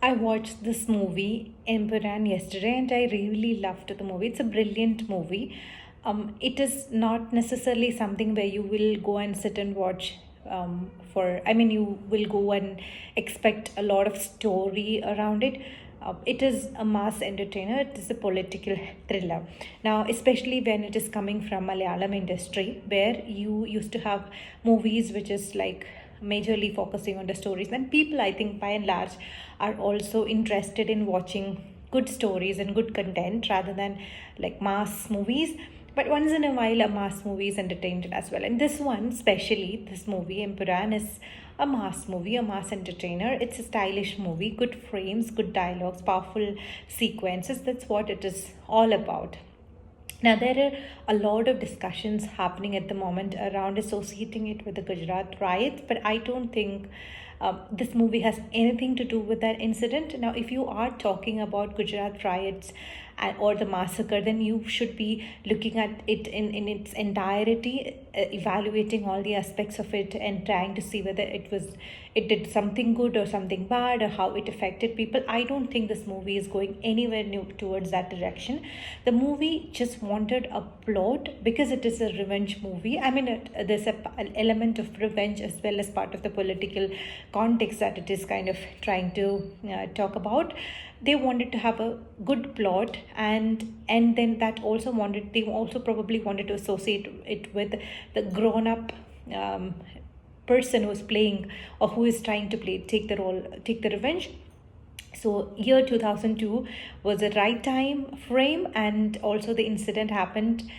I watched this movie, Empuraan, yesterday, and I really loved the movie. It's a brilliant movie. It is not necessarily something where you will go and sit and watch you will go and expect a lot of story around it. It is a mass entertainer. It is a political thriller. Now, especially when it is coming from Malayalam industry, where you used to have movies which is like majorly focusing on the stories, and people, I think, by and large, are also interested in watching good stories and good content rather than like mass movies. But once in a while, a mass movie is entertained as well. And this one, especially this movie, Empuran, is a mass movie, a mass entertainer. It's a stylish movie, good frames, good dialogues, powerful sequences. That's what it is all about. Now, there are a lot of discussions happening at the moment around associating it with the Gujarat riots, but I don't think this movie has anything to do with that incident. Now, if you are talking about Gujarat riots or the massacre, then you should be looking at it in its entirety, evaluating all the aspects of it and trying to see whether it did something good or something bad or how it affected people. I don't think this movie is going anywhere new towards that direction. The movie just wanted a plot because it is a revenge movie. I mean, there's an element of revenge as well as part of the political context that it is kind of trying to talk about. They wanted to have a good plot, and then that also wanted they also probably wanted to associate it with the grown up person who's playing or who is trying to take the role, take the revenge. So year 2002 was a right time frame, and also the incident happened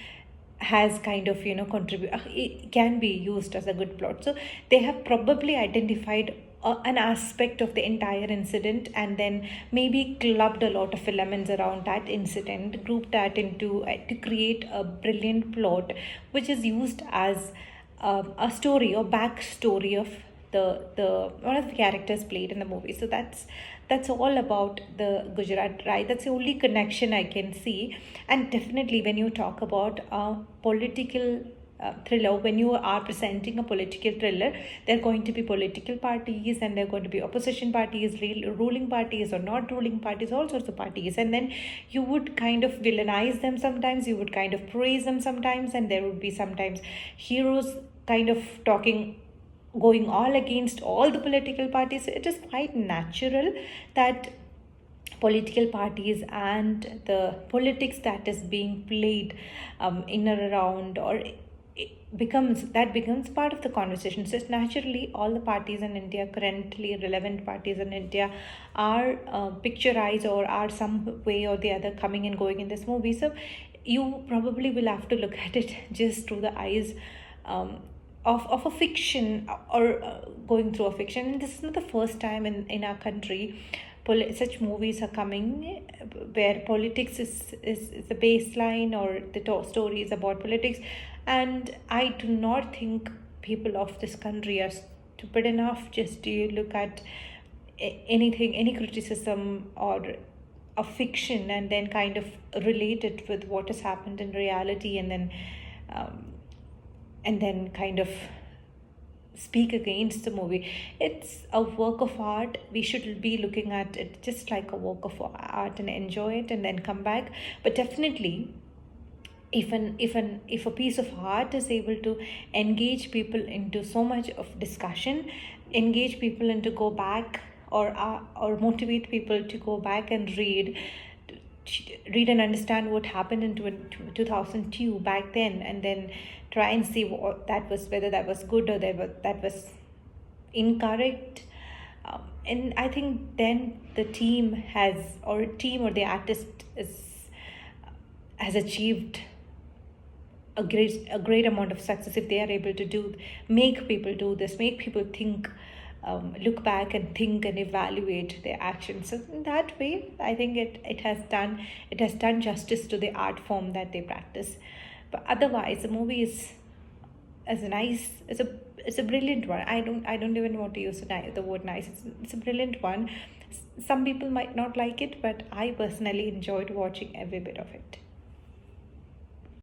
has kind of contribute, it can be used as a good plot. So they have probably identified an aspect of the entire incident and then maybe clubbed a lot of elements around that incident, grouped that into to create a brilliant plot which is used as a story or backstory of the one of the characters played in the movie. So that's all about the Gujarat ride. That's the only connection I can see. And definitely, when you talk about a political thriller, when you are presenting a political thriller, there are going to be political parties and there are going to be opposition parties, ruling parties or not ruling parties, all sorts of parties. And then you would kind of villainize them sometimes, you would kind of praise them sometimes, and there would be sometimes heroes kind of going all against all the political parties. It is quite natural that political parties and the politics that is being played in or around, or becomes part of the conversation. So it's naturally all the parties in India, currently relevant parties in India, are picturized or are some way or the other coming and going in this movie. So you probably will have to look at it just through the eyes of a fiction, or going through a fiction. And this is not the first time in our country such movies are coming where politics is the baseline, or the story is about politics. And I do not think people of this country are stupid enough just to look at anything, any criticism or a fiction, and then kind of relate it with what has happened in reality, um, and then kind of speak against the movie. It's a work of art. We should be looking at it just like a work of art and enjoy it and then come back. But definitely, if a piece of art is able to engage people into so much of discussion, engage people into go back, or motivate people to go back and read and understand what happened in 2002 back then, and then try and see what that was, whether that was good or that was incorrect. And I think then the team or the artist has achieved a great amount of success if they are able to make people do this, make people think, look back and think and evaluate their actions. So in that way, I think it has done justice to the art form that they practice. But otherwise, the movie is a nice it's a brilliant one. I don't even want to use the word nice. It's a brilliant one. Some people might not like it, but I personally enjoyed watching every bit of it.